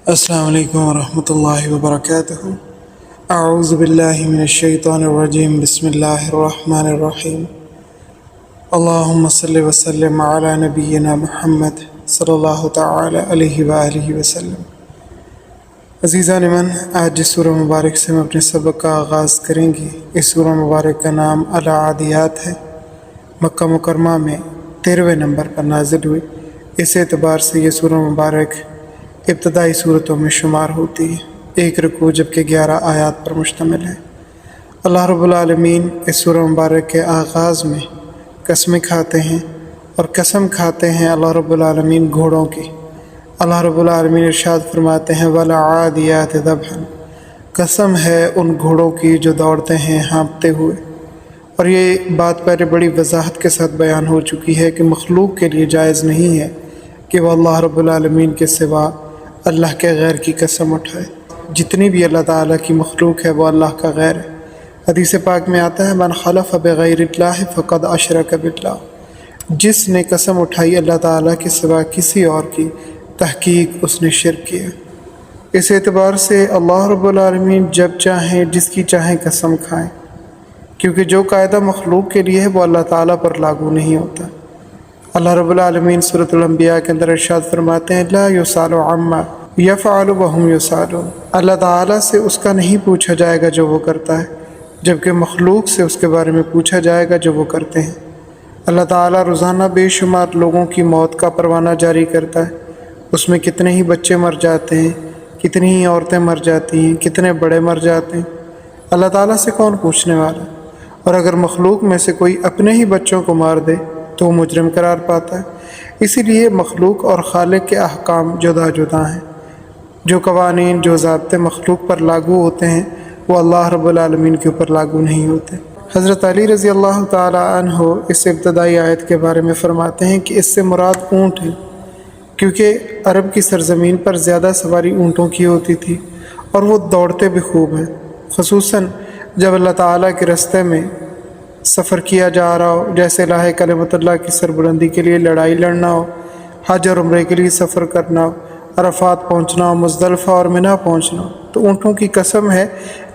السلام علیکم ورحمۃ اللہ وبرکاتہ۔ اعوذ باللہ من الشیطان الرجیم، بسم اللہ الرحمن الرحیم۔ اللہم صلی وسلم علی نبینا محمد صلی اللہ تعالی علیہ وآلہ وسلم۔ عزیزان من، آج جس سورہ مبارک سے ہم اپنے سبق کا آغاز کریں گے، اس سورہ مبارک کا نام العادیات ہے۔ مکہ مکرمہ میں 13ویں نمبر پر نازل ہوئی۔ اس اعتبار سے یہ سورہ مبارک ابتدائی صورتوں میں شمار ہوتی ہے۔ ایک رکوع جبکہ 11 آیات پر مشتمل ہے۔ اللہ رب العالمین اس سورہ مبارک کے آغاز میں قسمیں کھاتے ہیں، اور قسم کھاتے ہیں اللہ رب العالمین گھوڑوں کی۔ اللہ رب العالمین ارشاد فرماتے ہیں وَالْعَادِيَاتِ ذَبْحًا، قسم ہے ان گھوڑوں کی جو دوڑتے ہیں ہانپتے ہوئے۔ اور یہ بات پہلے بڑی وضاحت کے ساتھ بیان ہو چکی ہے کہ مخلوق کے لیے جائز نہیں ہے کہ وہ اللہ رب العالمین کے سوا اللہ کے غیر کی قسم اٹھائے۔ جتنی بھی اللہ تعالیٰ کی مخلوق ہے وہ اللہ کا غیر ہے۔ حدیث پاک میں آتا ہے من حلف بغیر اللہ فقد اشرک باللہ، جس نے قسم اٹھائی اللہ تعالیٰ کے سوا کسی اور کی، تحقیق اس نے شرک کیا۔ اس اعتبار سے اللہ رب العالمین جب چاہیں جس کی چاہیں قسم کھائیں، کیونکہ جو قاعدہ مخلوق کے لیے ہے وہ اللہ تعالیٰ پر لاگو نہیں ہوتا۔ اللہ رب العالمین سورۃ الانبیاء کے اندر ارشاد فرماتے ہیں لا یسأل عما یفعل وہم یسألون، اللہ تعالیٰ سے اس کا نہیں پوچھا جائے گا جو وہ کرتا ہے، جبکہ مخلوق سے اس کے بارے میں پوچھا جائے گا جو وہ کرتے ہیں۔ اللہ تعالیٰ روزانہ بے شمار لوگوں کی موت کا پروانہ جاری کرتا ہے، اس میں کتنے ہی بچے مر جاتے ہیں، کتنی ہی عورتیں مر جاتی ہیں، کتنے بڑے مر جاتے ہیں۔ اللہ تعالیٰ سے کون پوچھنے والا؟ اور اگر مخلوق میں سے کوئی اپنے ہی بچوں کو مار دے تو وہ مجرم قرار پاتا ہے۔ اسی لیے مخلوق اور خالق کے احکام جدا جدا ہیں۔ جو قوانین، جو ضابطے مخلوق پر لاگو ہوتے ہیں وہ اللہ رب العالمین کے اوپر لاگو نہیں ہوتے۔ حضرت علی رضی اللہ تعالی عنہ اس ابتدائی آیت کے بارے میں فرماتے ہیں کہ اس سے مراد اونٹ ہے، کیونکہ عرب کی سرزمین پر زیادہ سواری اونٹوں کی ہوتی تھی اور وہ دوڑتے بھی خوب ہیں، خصوصاً جب اللہ تعالیٰ کے راستے میں سفر کیا جا رہا ہو، جیسے الہ کلمت اللہ کی سربلندی کے لیے لڑائی لڑنا ہو، حج اور عمرے کے لیے سفر کرنا ہو، عرفات پہنچنا ہو، مزدلفہ اور منی پہنچنا ہو، تو اونٹوں کی قسم ہے۔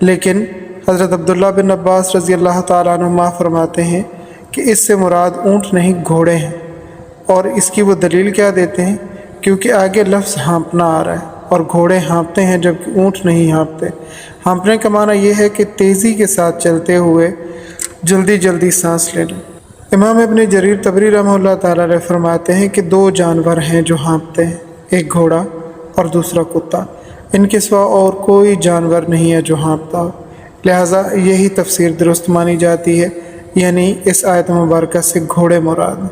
لیکن حضرت عبداللہ بن عباس رضی اللہ تعالیٰ عنہما فرماتے ہیں کہ اس سے مراد اونٹ نہیں گھوڑے ہیں، اور اس کی وہ دلیل کیا دیتے ہیں؟ کیونکہ آگے لفظ ہانپنا آ رہا ہے، اور گھوڑے ہانپتے ہیں جبکہ اونٹ نہیں ہانپتے۔ ہانپنے کا معنی یہ ہے کہ تیزی کے ساتھ چلتے ہوئے جلدی جلدی سانس لینا۔ امام ابن جریر طبری رحمہ اللہ تعالیٰ علیہ فرماتے ہیں کہ دو جانور ہیں جو ہانپتے ہیں، ایک گھوڑا اور دوسرا کتا، ان کے سوا اور کوئی جانور نہیں ہے جو ہانپتا ہو، لہٰذا یہی تفسیر درست مانی جاتی ہے، یعنی اس آیت مبارکہ سے گھوڑے مراد ہیں۔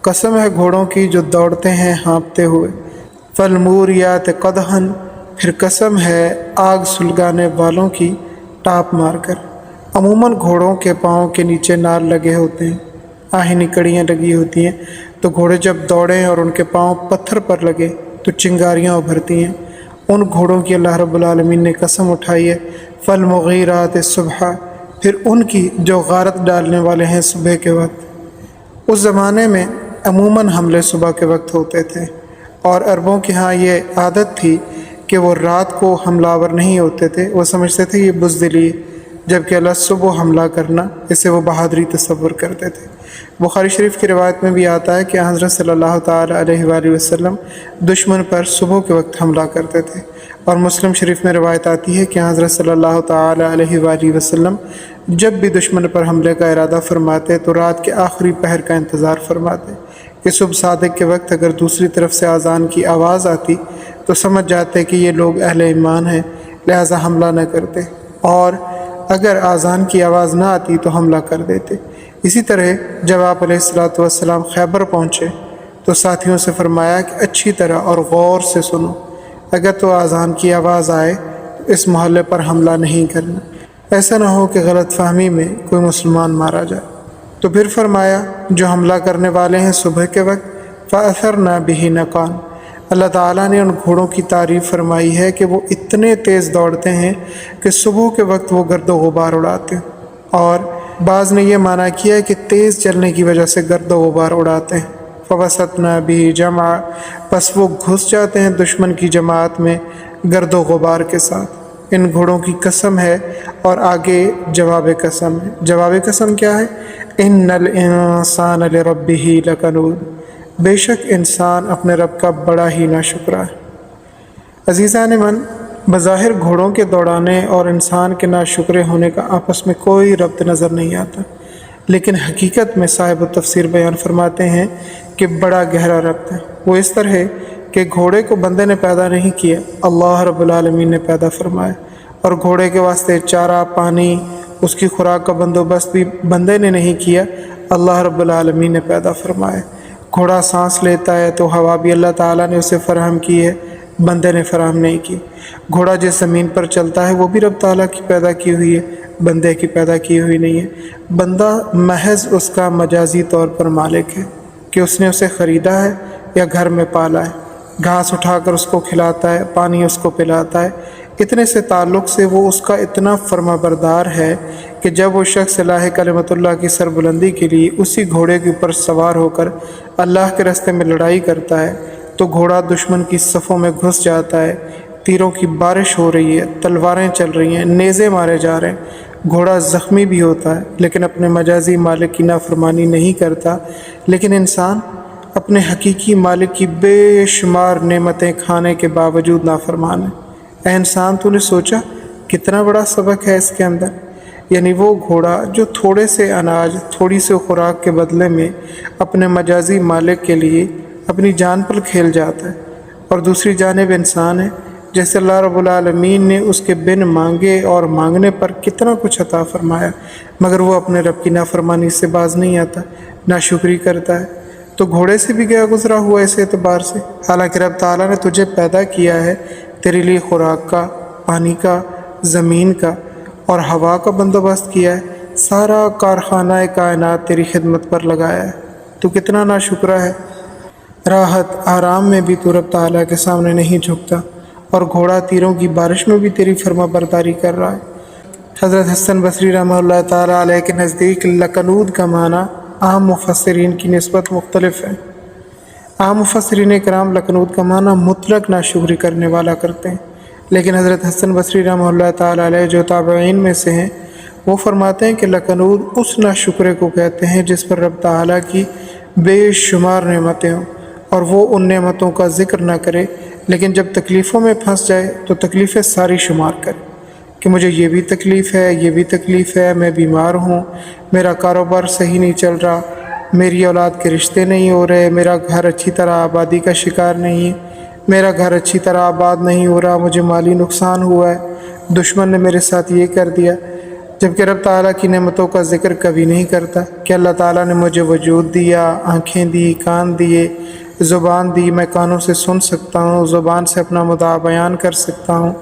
قسم ہے گھوڑوں کی جو دوڑتے ہیں ہانپتے ہوئے۔ فالموریات قدحا، پھر قسم ہے آگ سلگانے والوں کی ٹاپ مار کر۔ عموماً گھوڑوں کے پاؤں کے نیچے نال لگے ہوتے ہیں، آہنی کڑیاں لگی ہوتی ہیں، تو گھوڑے جب دوڑیں اور ان کے پاؤں پتھر پر لگے تو چنگاریاں ابھرتی ہیں۔ ان گھوڑوں کی اللہ رب العالمین نے قسم اٹھائی ہے۔ فالمغیرات صبحا، پھر ان کی جو غارت ڈالنے والے ہیں صبح کے وقت۔ اس زمانے میں عموماً حملے صبح کے وقت ہوتے تھے، اور عربوں کے ہاں یہ عادت تھی کہ وہ رات کو حملہ آور نہیں ہوتے تھے، وہ سمجھتے تھے یہ بزدلی ہے، جبکہ اللہ صبح حملہ کرنا اسے وہ بہادری تصور کرتے تھے۔ بخاری شریف کی روایت میں بھی آتا ہے کہ حضرت صلی اللہ تعالیٰ علیہ وآلہ وسلم دشمن پر صبح کے وقت حملہ کرتے تھے، اور مسلم شریف میں روایت آتی ہے کہ حضرت صلی اللہ تعالیٰ علیہ وآلہ وسلم جب بھی دشمن پر حملے کا ارادہ فرماتے تو رات کے آخری پہر کا انتظار فرماتے کہ صبح صادق کے وقت اگر دوسری طرف سے اذان کی آواز آتی تو سمجھ جاتے کہ یہ لوگ اہل ایمان ہیں، لہٰذا حملہ نہ کرتے، اور اگر اذان کی آواز نہ آتی تو حملہ کر دیتے۔ اسی طرح جب آپ علیہ الصلوۃ والسلام خیبر پہنچے تو ساتھیوں سے فرمایا کہ اچھی طرح اور غور سے سنو، اگر تو اذان کی آواز آئے تو اس محلے پر حملہ نہیں کرنا، ایسا نہ ہو کہ غلط فہمی میں کوئی مسلمان مارا جائے۔ تو پھر فرمایا جو حملہ کرنے والے ہیں صبح کے وقت فَأَثَرْنَا بِهِ نَقْعًا، اللہ تعالیٰ نے ان گھوڑوں کی تعریف فرمائی ہے کہ وہ اتنے تیز دوڑتے ہیں کہ صبح کے وقت وہ گرد و غبار اڑاتے ہیں، اور بعض نے یہ معنی کیا ہے کہ تیز چلنے کی وجہ سے گرد و غبار اڑاتے ہیں۔ فَوَسَطْنَا بِهِ جَمْعًا، پس وہ گھس جاتے ہیں دشمن کی جماعت میں، گرد و غبار کے ساتھ۔ ان گھوڑوں کی قسم ہے، اور آگے جواب قسم ہے۔ جواب قسم کیا ہے؟ ان الانسان لربہ لکنود، بے شک انسان اپنے رب کا بڑا ہی ناشکرا ہے۔ عزیزان من، بظاہر گھوڑوں کے دوڑانے اور انسان کے ناشکرے ہونے کا آپس میں کوئی ربط نظر نہیں آتا، لیکن حقیقت میں صاحب التفسیر بیان فرماتے ہیں کہ بڑا گہرا ربط ہے۔ وہ اس طرح ہے کہ گھوڑے کو بندے نے پیدا نہیں کیا، اللہ رب العالمین نے پیدا فرمایا، اور گھوڑے کے واسطے چارہ، پانی، اس کی خوراک کا بندوبست بھی بندے نے نہیں کیا، اللہ رب العالمین نے پیدا فرمایا۔ گھوڑا سانس لیتا ہے تو ہوا بھی اللہ تعالیٰ نے اسے فراہم کی ہے، بندے نے فراہم نہیں کی۔ گھوڑا جس زمین پر چلتا ہے وہ بھی رب تعالیٰ کی پیدا کی ہوئی ہے، بندے کی پیدا کی ہوئی نہیں ہے۔ بندہ محض اس کا مجازی طور پر مالک ہے کہ اس نے اسے خریدا ہے یا گھر میں پالا ہے، گھاس اٹھا کر اس کو کھلاتا ہے، پانی اس کو پلاتا ہے۔ اتنے سے تعلق سے وہ اس کا اتنا فرما بردار ہے کہ جب وہ شخص الہ کلمت اللہ کی سربلندی کے لیے اسی گھوڑے کے اوپر سوار ہو کر اللہ کے راستے میں لڑائی کرتا ہے تو گھوڑا دشمن کی صفوں میں گھس جاتا ہے، تیروں کی بارش ہو رہی ہے، تلواریں چل رہی ہیں، نیزے مارے جا رہے ہیں، گھوڑا زخمی بھی ہوتا ہے لیکن اپنے مجازی مالک کی نافرمانی نہیں کرتا۔ لیکن انسان اپنے حقیقی مالک کی بے شمار نعمتیں کھانے کے باوجود نافرمان ہے۔ اے انسان، تو نے سوچا کتنا بڑا سبق ہے اس کے اندر؟ یعنی وہ گھوڑا جو تھوڑے سے اناج، تھوڑی سے خوراک کے بدلے میں اپنے مجازی مالک کے لیے اپنی جان پر کھیل جاتا ہے، اور دوسری جانب انسان ہے جیسے اللہ رب العالمین نے اس کے بن مانگے اور مانگنے پر کتنا کچھ عطا فرمایا، مگر وہ اپنے رب کی نافرمانی سے باز نہیں آتا، ناشکری کرتا ہے۔ تو گھوڑے سے بھی گیا گزرا ہوا اس اعتبار سے، حالانکہ رب تعالیٰ نے تجھے پیدا کیا ہے، تیرے لیے خوراک کا، پانی کا، زمین کا اور ہوا کا بندوبست کیا ہے، سارا کارخانہ کائنات تیری خدمت پر لگایا ہے، تو کتنا ناشکرا ہے۔ راحت آرام میں بھی تو رب تعالیٰ کے سامنے نہیں جھکتا، اور گھوڑا تیروں کی بارش میں بھی تیری فرما برداری کر رہا ہے۔ حضرت حسن بصری رحمہ اللہ تعالیٰ علیہ کے نزدیک لکنود کا معنی عام مفسرین کی نسبت مختلف ہے۔ عام مفسرین کرام لکنود کا معنی مطلق ناشکری کرنے والا کرتے ہیں، لیکن حضرت حسن بصری رحمہ اللہ تعالیٰ علیہ جو تابعین میں سے ہیں وہ فرماتے ہیں کہ لکنود اس ناشکرے کو کہتے ہیں جس پر رب تعالیٰ کی بے شمار نعمتیں ہوں اور وہ ان نعمتوں کا ذکر نہ کرے، لیکن جب تکلیفوں میں پھنس جائے تو تکلیفیں ساری شمار کرے کہ مجھے یہ بھی تکلیف ہے، یہ بھی تکلیف ہے، میں بیمار ہوں، میرا کاروبار صحیح نہیں چل رہا، میری اولاد کے رشتے نہیں ہو رہے، میرا گھر اچھی طرح آبادی کا شکار نہیں ہے، میرا گھر اچھی طرح آباد نہیں ہو رہا، مجھے مالی نقصان ہوا ہے، دشمن نے میرے ساتھ یہ کر دیا، جبکہ رب تعالیٰ کی نعمتوں کا ذکر کبھی نہیں کرتا کہ اللہ تعالیٰ نے مجھے وجود دیا، آنکھیں دی، کان دیے، زبان دی، میں کانوں سے سن سکتا ہوں، زبان سے اپنا مدعا بیان کر سکتا ہوں،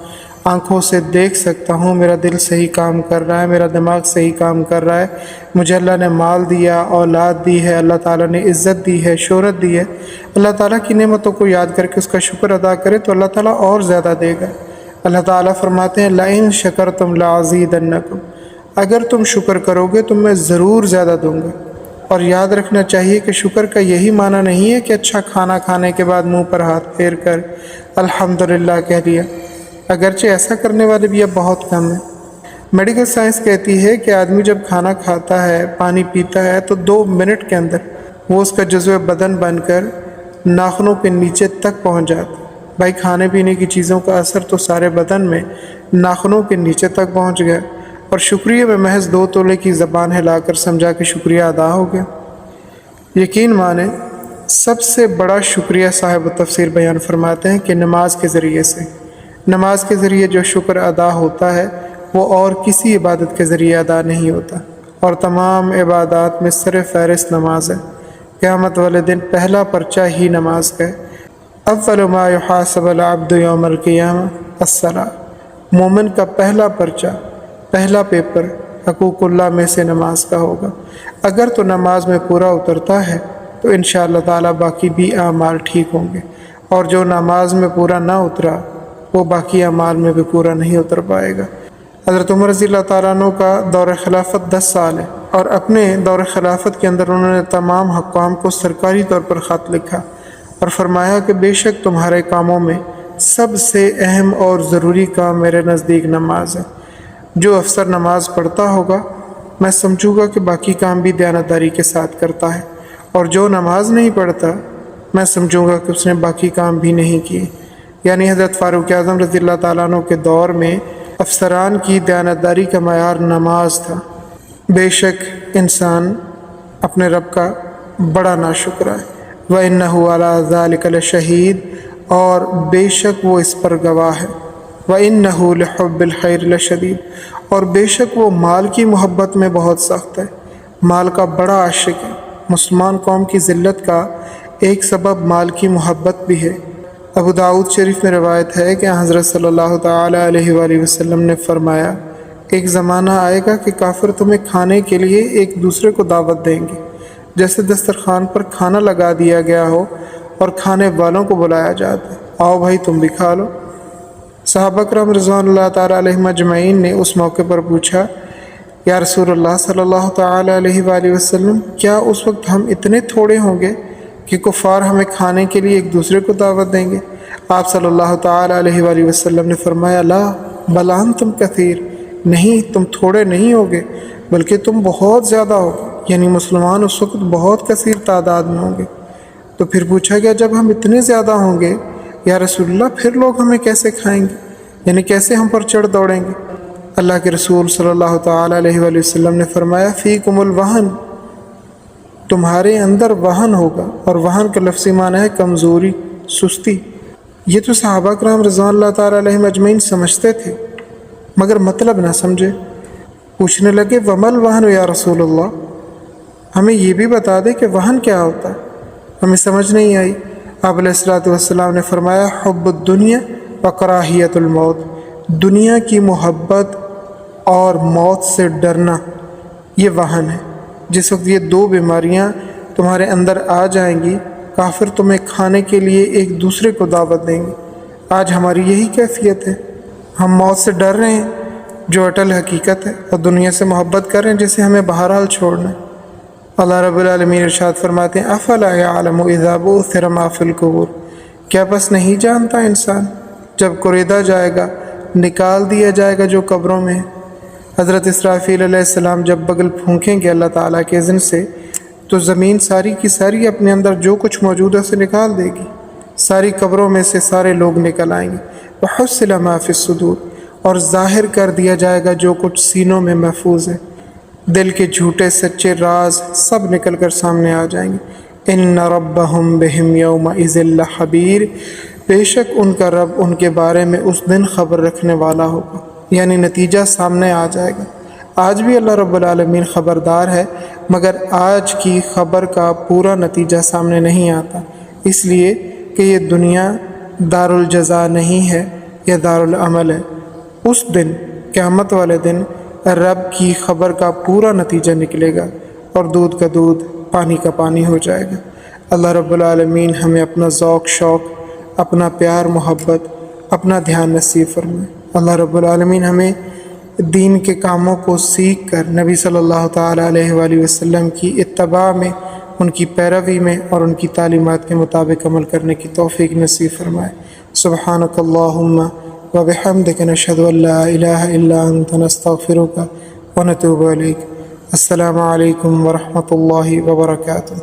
آنکھوں سے دیکھ سکتا ہوں، میرا دل صحیح کام کر رہا ہے، میرا دماغ صحیح کام کر رہا ہے، مجھے اللہ نے مال دیا، اولاد دی ہے، اللہ تعالیٰ نے عزت دی ہے، شہرت دی ہے۔ اللہ تعالیٰ کی نعمتوں کو یاد کر کے اس کا شکر ادا کرے تو اللہ تعالیٰ اور زیادہ دے گا۔ اللہ تعالیٰ فرماتے ہیں لَإِن شَكَرْتُمْ لَأَزِيدَنَّكُمْ، اگر تم شکر کرو گے تو میں ضرور زیادہ دوں گا۔ اور یاد رکھنا چاہیے کہ شکر کا یہی معنی نہیں ہے کہ اچھا کھانا کھانے کے بعد منہ پر ہاتھ پھیر کر الحمدللہ کہہ دیا، اگرچہ ایسا کرنے والے بھی اب بہت کم ہیں۔ میڈیکل سائنس کہتی ہے کہ آدمی جب کھانا کھاتا ہے، پانی پیتا ہے تو 2 منٹ کے اندر وہ اس کا جزو بدن بن کر ناخنوں کے نیچے تک پہنچ جاتا ہے۔ بھائی کھانے پینے کی چیزوں کا اثر تو سارے بدن میں ناخنوں کے نیچے تک پہنچ گیا، اور شکریہ میں محض 2 تولے کی زبان ہلا کر سمجھا کہ شکریہ ادا ہو گیا۔ یقین مانے سب سے بڑا شکریہ صاحب التفسیر بیان فرماتے ہیں کہ نماز کے ذریعے سے، نماز کے ذریعے جو شکر ادا ہوتا ہے وہ اور کسی عبادت کے ذریعے ادا نہیں ہوتا، اور تمام عبادات میں سر فہرست نماز ہے۔ قیامت والے دن پہلا پرچہ ہی نماز کا ہے۔ اول ما یحاسب العبد یوم القیامہ الصلاۃ، مومن کا پہلا پرچہ، پہلا پیپر حقوق اللہ میں سے نماز کا ہوگا۔ اگر تو نماز میں پورا اترتا ہے تو انشاءاللہ تعالیٰ باقی بھی اعمال ٹھیک ہوں گے، اور جو نماز میں پورا نہ اترا وہ باقی اعمال میں بھی پورا نہیں اتر پائے گا۔ حضرت عمر رضی اللہ تعالیٰ عنہ کا دور خلافت 10 سال ہے، اور اپنے دور خلافت کے اندر انہوں نے تمام حکام کو سرکاری طور پر خط لکھا اور فرمایا کہ بے شک تمہارے کاموں میں سب سے اہم اور ضروری کام میرے نزدیک نماز ہے۔ جو افسر نماز پڑھتا ہوگا میں سمجھوں گا کہ باقی کام بھی دیانتداری کے ساتھ کرتا ہے، اور جو نماز نہیں پڑھتا میں سمجھوں گا کہ اس نے باقی کام بھی نہیں کیے۔ یعنی حضرت فاروق اعظم رضی اللہ تعالیٰ عنہ کے دور میں افسران کی دیانتداری کا معیار نماز تھا۔ بے شک انسان اپنے رب کا بڑا ناشکر ہے۔ وَإِنَّهُ عَلَىٰ ذَلِكَ لَشَهِيدٌ، اور بے شک وہ اس پر گواہ ہے۔ وَإِنَّهُ لِحُبِّ الْخَيْرِ لَشَدِيدٌ، اور بے شک وہ مال کی محبت میں بہت سخت ہے، مال کا بڑا عاشق ہے۔ مسلمان قوم کی ذلت کا ایک سبب مال کی محبت بھی ہے۔ ابو داؤد شریف میں روایت ہے کہ حضرت صلی اللہ تعالیٰ علیہ وآلہ وسلم نے فرمایا، ایک زمانہ آئے گا کہ کافر تمہیں کھانے کے لیے ایک دوسرے کو دعوت دیں گے، جیسے دسترخوان پر کھانا لگا دیا گیا ہو اور کھانے والوں کو بلایا جاتا ہے، آؤ بھائی تم بھی کھا لو۔ صحابہ کرام رضوان اللہ تعالیٰ علیہم اجمعین نے اس موقع پر پوچھا، یا رسول اللہ صلی اللہ تعالیٰ علیہ وآلہ وسلم، کیا اس وقت ہم اتنے تھوڑے ہوں گے کہ کفار ہمیں کھانے کے لیے ایک دوسرے کو دعوت دیں گے؟ آپ صلی اللہ تعالیٰ علیہ وآلہ وسلم نے فرمایا، لا بل انتم کثیر، نہیں تم تھوڑے نہیں ہوگے بلکہ تم بہت زیادہ ہوگے، یعنی مسلمان اس وقت بہت کثیر تعداد میں ہوں گے۔ تو پھر پوچھا گیا، جب ہم اتنے زیادہ ہوں گے یا رسول اللہ پھر لوگ ہمیں کیسے کھائیں گے، یعنی کیسے ہم پر چڑھ دوڑیں گے؟ اللہ کے رسول صلی اللہ تعالیٰ علیہ وآلہ وسلم نے فرمایا، فیکم الوہن، تمہارے اندر وہن ہوگا، اور وہن کا لفظی معنی ہے کمزوری، سستی۔ یہ تو صحابہ کرام رضوان اللہ تعالیٰ علیہم اجمعین سمجھتے تھے مگر مطلب نہ سمجھے۔ پوچھنے لگے، ومل وہن یا رسول اللہ، ہمیں یہ بھی بتا دے کہ وہن کیا ہوتا ہے، ہمیں سمجھ نہیں آئی۔ آپ علیہ الصلوۃ والسلام نے فرمایا، حب الدنیا وکراہیت الموت، دنیا کی محبت اور موت سے ڈرنا، یہ وہن ہے۔ جس وقت یہ دو بیماریاں تمہارے اندر آ جائیں گی، کافر تمہیں کھانے کے لیے ایک دوسرے کو دعوت دیں گے۔ آج ہماری یہی کیفیت ہے، ہم موت سے ڈر رہے ہیں جو اٹل حقیقت ہے، اور دنیا سے محبت کر رہے ہیں جسے ہمیں بہرحال چھوڑنا ہے۔ اللہ رب العالمین ارشاد فرماتے ہیں، افلا یعلم اذا بعثر ما فی القبور، کیا بس نہیں جانتا انسان جب قریدا جائے گا، نکال دیا جائے گا جو قبروں میں ہے۔ حضرت اسرافیل علیہ السلام جب بغل پھونکیں گے اللہ تعالیٰ کے اذن سے، تو زمین ساری کی ساری اپنے اندر جو کچھ موجود ہے اسے نکال دے گی، ساری قبروں میں سے سارے لوگ نکل آئیں گے۔ وحصل ما فی الصدور، اور ظاہر کر دیا جائے گا جو کچھ سینوں میں محفوظ ہے، دل کے جھوٹے سچے راز سب نکل کر سامنے آ جائیں گے۔ ان ربہم بہم یومئذ لخبیر، بے شک ان کا رب ان کے بارے میں اس دن خبر رکھنے والا ہوگا، یعنی نتیجہ سامنے آ جائے گا۔ آج بھی اللہ رب العالمین خبردار ہے، مگر آج کی خبر کا پورا نتیجہ سامنے نہیں آتا، اس لیے کہ یہ دنیا دار الجزا نہیں ہے، یہ دار العمل ہے۔ اس دن، قیامت والے دن، رب کی خبر کا پورا نتیجہ نکلے گا، اور دودھ کا دودھ، پانی کا پانی ہو جائے گا۔ اللہ رب العالمین ہمیں اپنا ذوق شوق، اپنا پیار محبت، اپنا دھیان نصیب فرمائے۔ اللہ رب العالمین ہمیں دین کے کاموں کو سیکھ کر نبی صلی اللہ تعالیٰ علیہ وآلہ وسلم کی اتباع میں، ان کی پیروی میں اور ان کی تعلیمات کے مطابق عمل کرنے کی توفیق نصیب فرمائے۔ سبحانک اللہم وبحمدک، نشہد ان لا الہ الا انت، نستغفرک ونتوب الیک۔ السلام علیکم ورحمۃ اللہ وبرکاتہ۔